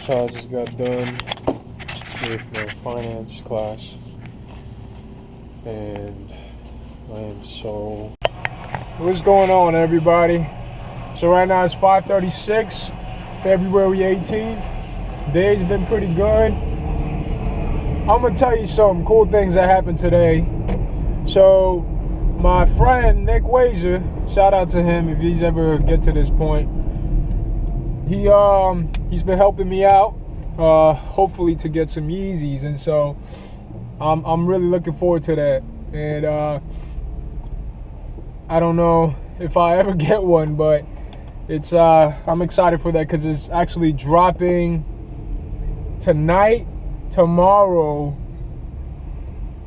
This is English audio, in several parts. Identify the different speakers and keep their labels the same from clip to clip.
Speaker 1: So I just got done with my finance class, and I am so... What's going on, everybody? So right now it's 5:36, February 18th. Day's been pretty good. I'm gonna tell you some cool things that happened today. So my friend Nick Wazer, shout out to him if he's ever get to this point. He's been helping me out, hopefully to get some Yeezys, and so I'm really looking forward to that. And I don't know if I ever get one, but it's I'm excited for that because it's actually dropping tonight, tomorrow,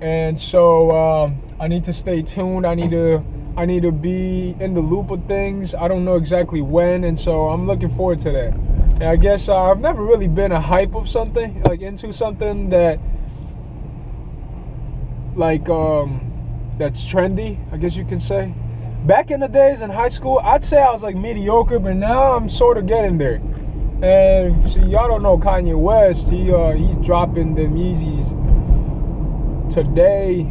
Speaker 1: and so I need to stay tuned. I need to be in the loop of things. I don't know exactly when, and so I'm looking forward to that. And I guess I've never really been a hype of something, like into something that that's trendy, I guess you can say. Back in the days in high school, I'd say I was like mediocre, but now I'm sort of getting there. And see, y'all don't know Kanye West. He's dropping them Yeezys today.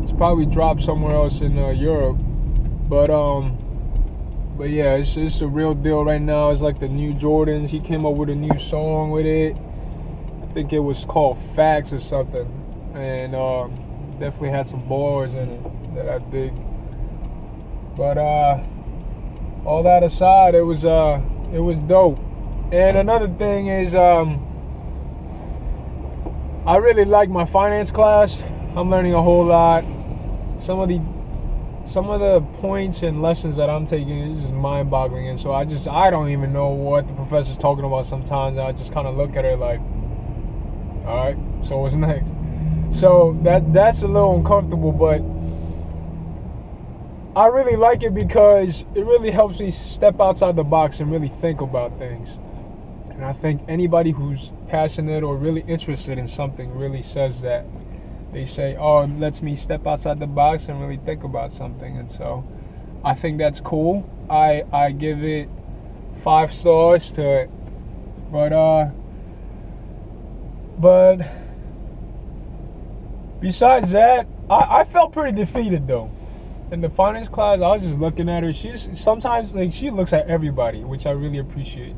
Speaker 1: It's probably dropped somewhere else in Europe, but yeah, it's a real deal right now. It's like the new Jordans. He came up with a new song with it. I think it was called Facts or something, and definitely had some bars in it that I dig. But all that aside, it was dope. And another thing is, I really like my finance class. I'm learning a whole lot. Some of the points and lessons that I'm taking is just mind-boggling, and so I don't even know what the professor's talking about sometimes. I just kind of look at her like, all right, so what's next? So that's a little uncomfortable, but I really like it because it really helps me step outside the box and really think about things. And I think anybody who's passionate or really interested in something really says that. They say, oh, it lets me step outside the box and really think about something. And so I think that's cool. I give it 5 stars to it. But besides that, I felt pretty defeated though. In the finance class, I was just looking at her. Sometimes she looks at everybody, which I really appreciate.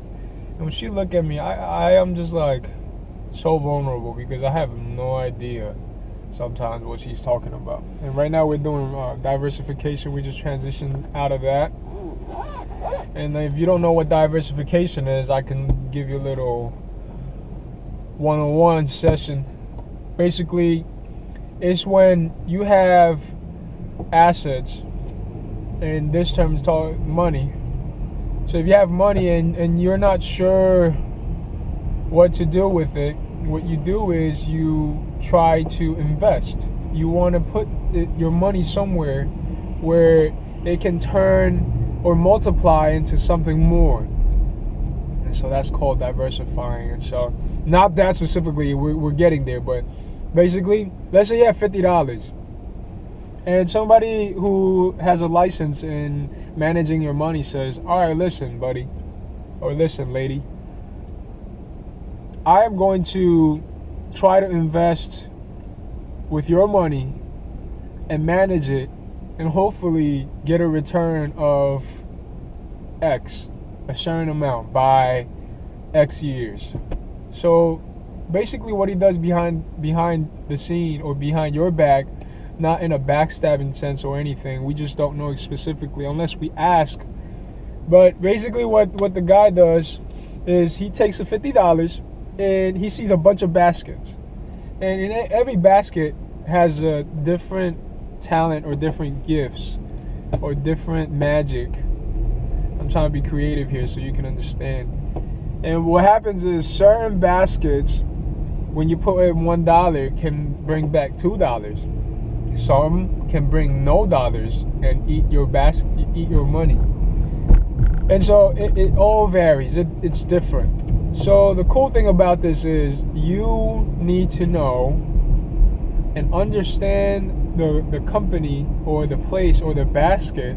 Speaker 1: And when she look at me, I am just like so vulnerable because I have no idea sometimes what she's talking about. And right now we're doing diversification. We just transitioned out of that. And if you don't know what diversification is, I can give you a little one-on-one session. Basically, it's when you have assets, and this term is called money. So if you have money and you're not sure what to do with it, what you do is you try to invest. You want to put your money somewhere where it can turn or multiply into something more. And so that's called diversifying. And so not that specifically, we're getting there, but basically, let's say you have $50 and somebody who has a license in managing your money says, all right, listen, buddy, or listen, lady, I am going to try to invest with your money and manage it and hopefully get a return of X, a certain amount by X years. So basically what he does behind the scene or behind your back, not in a backstabbing sense or anything, we just don't know specifically unless we ask. But basically what the guy does is he takes the $50 and he sees a bunch of baskets, and in every basket has a different talent or different gifts or different magic. I'm trying to be creative here so you can understand. And what happens is certain baskets, when you put in $1, can bring back $2. Some can bring no dollars and eat your money. And so it all varies. It's different. So the cool thing about this is you need to know and understand the company or the place or the basket,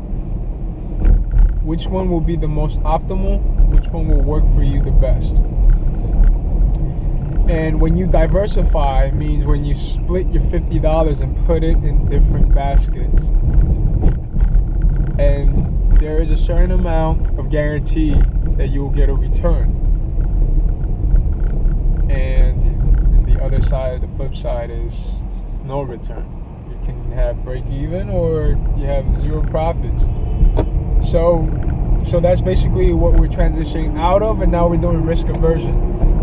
Speaker 1: which one will be the most optimal which one will work for you the best. And when you diversify, it means when you split your $50 and put it in different baskets, and there is a certain amount of guarantee that you will get a return. And the other side, the flip side, is no return. You can have break even or you have zero profits. So that's basically what we're transitioning out of, and now we're doing risk aversion,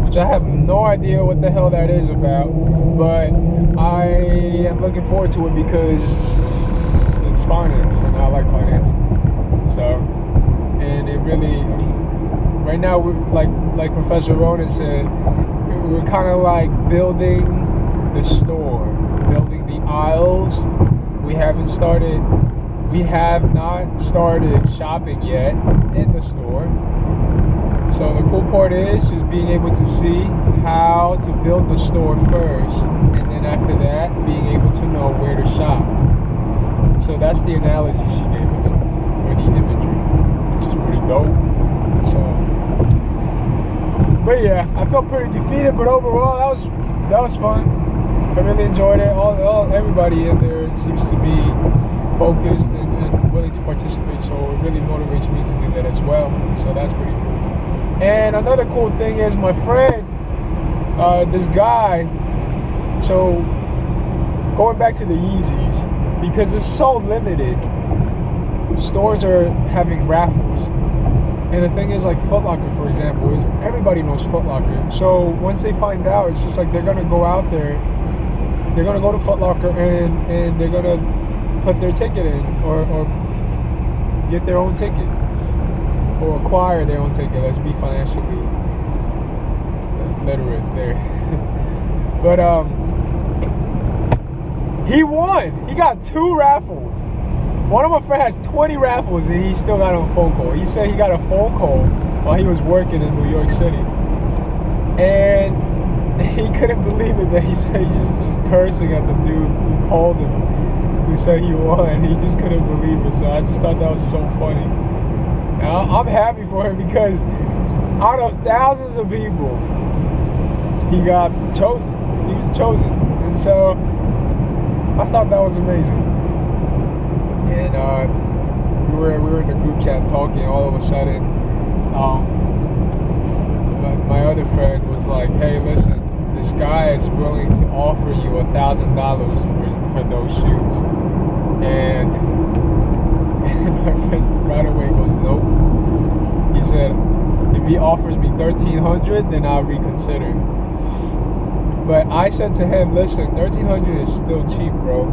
Speaker 1: which I have no idea what the hell that is about, but I am looking forward to it because it's finance, and I like finance. So, and it really, right now, we're like Professor Ronan said, we're kind of like building the store, building the aisles. We have not started shopping yet in the store. So the cool part is just being able to see how to build the store first, and then after that, being able to know where to shop. So that's the analogy she gave us, or the imagery, which is pretty dope. So, but yeah, I felt pretty defeated, but overall, that was fun. I really enjoyed it. Everybody in there seems to be focused and willing to participate, so it really motivates me to do that as well. So that's pretty cool. And another cool thing is my friend, this guy, so going back to the Yeezys, because it's so limited, stores are having raffles. And the thing is, like Foot Locker, for example, is everybody knows Foot Locker. So once they find out, it's just like they're going to go out there, they're going to go to Foot Locker and they're going to put their ticket in or get their own ticket or acquire their own ticket. Let's be financially literate there. But he won. He got 2 raffles. One of my friends has 20 raffles and he still got a phone call. He said he got a phone call while he was working in New York City. And he couldn't believe it, that he said he's just cursing at the dude who called him, who said he won. He just couldn't believe it. So I just thought that was so funny. Now, I'm happy for him because out of thousands of people, he got chosen. He was chosen. And so I thought that was amazing. And we were in the group chat talking. All of a sudden, my other friend was like, "Hey, listen, this guy is willing to offer you $1,000 for those shoes." And my friend right away goes, "Nope." He said, "If he offers me $1,300, then I'll reconsider." But I said to him, "Listen, $1,300 is still cheap, bro.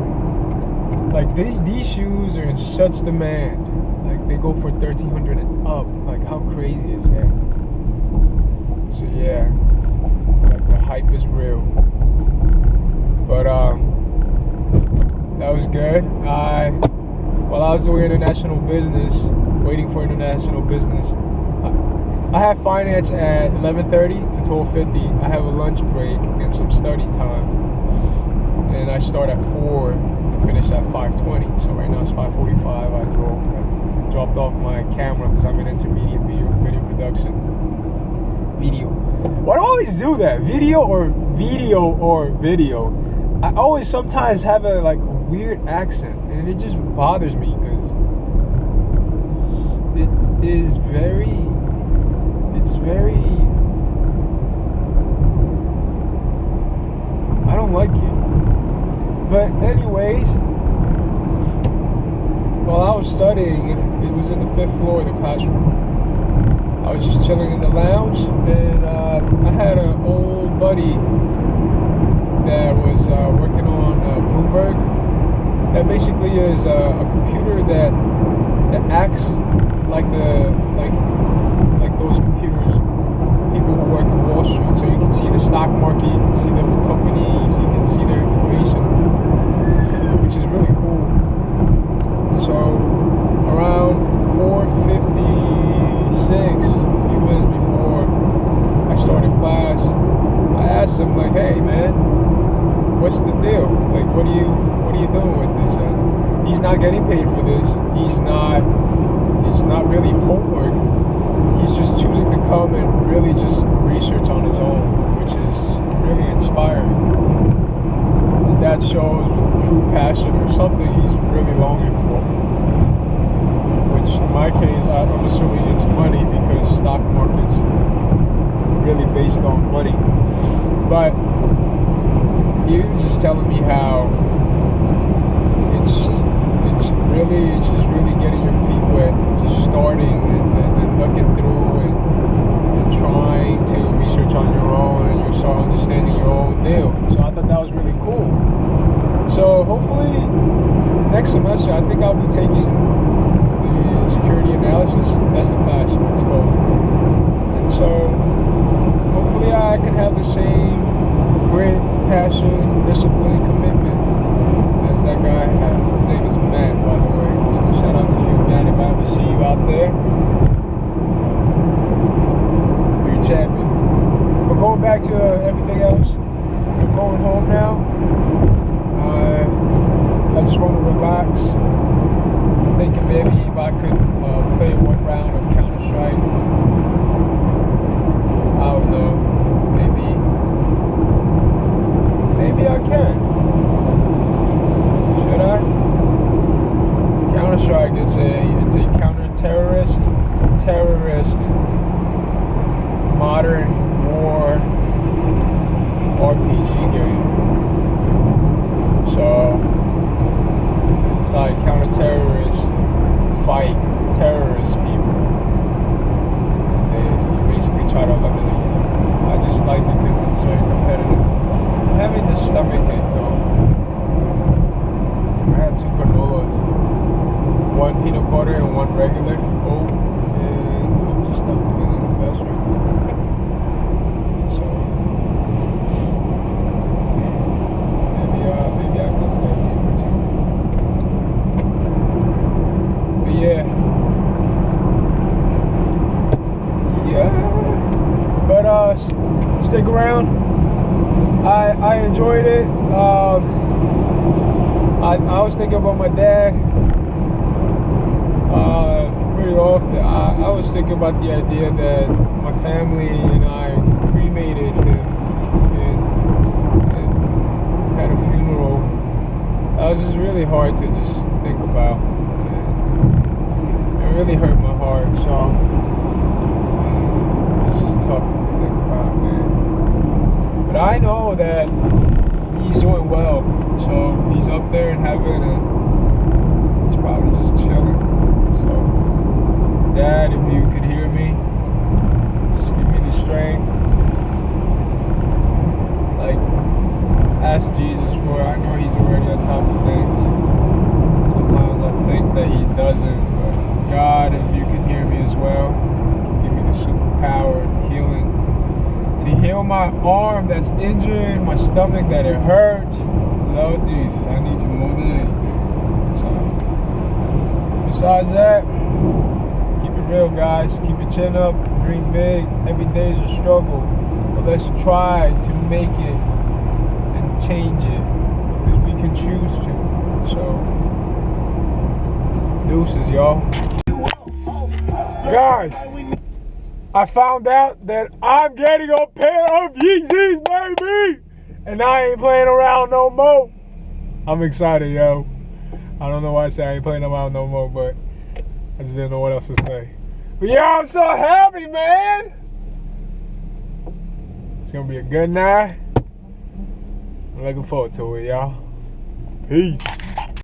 Speaker 1: Like these shoes are in such demand. Like they go for $1,300 and up. Like how crazy is that?" So yeah, like the hype is real. But that was good. While I was doing international business, waiting for international business, I have finance at 11:30 to 12:50. I have a lunch break and some studies time, and I start at 4 and finish at 5:20. So right now it's 5:45. I dropped off my camera because I'm in intermediate video production. Why do I always do that? Video. I always sometimes have a like weird accent, and it just bothers me because it's very I don't like it. But anyways, while I was studying, it was in the 5th floor of the classroom. I was just chilling in the lounge, and I had an old buddy that was working on Bloomberg. That basically is a computer that acts like those computers, people who work in Wall Street. So you can see the stock market, you can see different companies, you can see their information, which is really cool. So around 4:56, a few minutes before I started class, I asked him like, "Hey man, what's the deal? Like, what are you doing with this?" And he's not getting paid for this. It's not really homework. He's just choosing to come and really just research on his own, which is really inspiring. And that shows true passion or something he's really longing for. Which in my case, I'm assuming it's money, because stock market's really based on money. But he was just telling me how it's just really getting your feet wet, just starting and looking through and trying to research on your own, and you start understanding your own deal. So I thought that was really cool. So hopefully next semester, I think I'll be taking the security analysis. That's the class, what it's called. And so hopefully I can have the same grit, passion, discipline, commitment as that guy has. His name is Matt, by the way. So shout out to you, Matt, if I ever see you out there. You're a champion. But going back to everything else, I'm going home now. I just want to relax. I'm thinking maybe if I could play one round of Counter-Strike. I don't know. Maybe I can. Should I? Counter-Strike, it's a counter-terrorist, modern war RPG game. So it's like counter-terrorists fight terrorist people, and you basically try to eliminate them. I just like it because it's very competitive. I'm having the stomach ache though. I had 2 granolas, 1 peanut butter and 1 regular oat, and I'm just not feeling the best right now. So maybe I could play a game or 2. But yeah. But stick around. I enjoyed it. I was thinking about my dad pretty often. I was thinking about the idea that my family and I cremated him and had a funeral. That was just really hard to just think about. And it really hurt my heart. So it's just tough to think about, man. But I know that he's doing well. So he's up there in heaven and he's probably just chilling. So, Dad, if you could hear me, just give me the strength. Like, ask Jesus for it. I know he's already on top of things. Sometimes I think that he doesn't. But God, if you can hear me as well, you can give me the superpower and healing to heal my arm that's injured, my stomach that it hurts. Lord Jesus, I need you more than anything. So, besides that, keep it real, guys. Keep your chin up, dream big. Every day is a struggle, but let's try to make it and change it, because we can choose to. So, deuces, y'all. Guys, I found out that I'm getting a pair of Yeezys, baby! And I ain't playing around no more. I'm excited, yo. I don't know why I say I ain't playing around no more, but I just didn't know what else to say. But yeah, I'm so happy, man. It's gonna be a good night. I'm looking forward to it, y'all. Peace.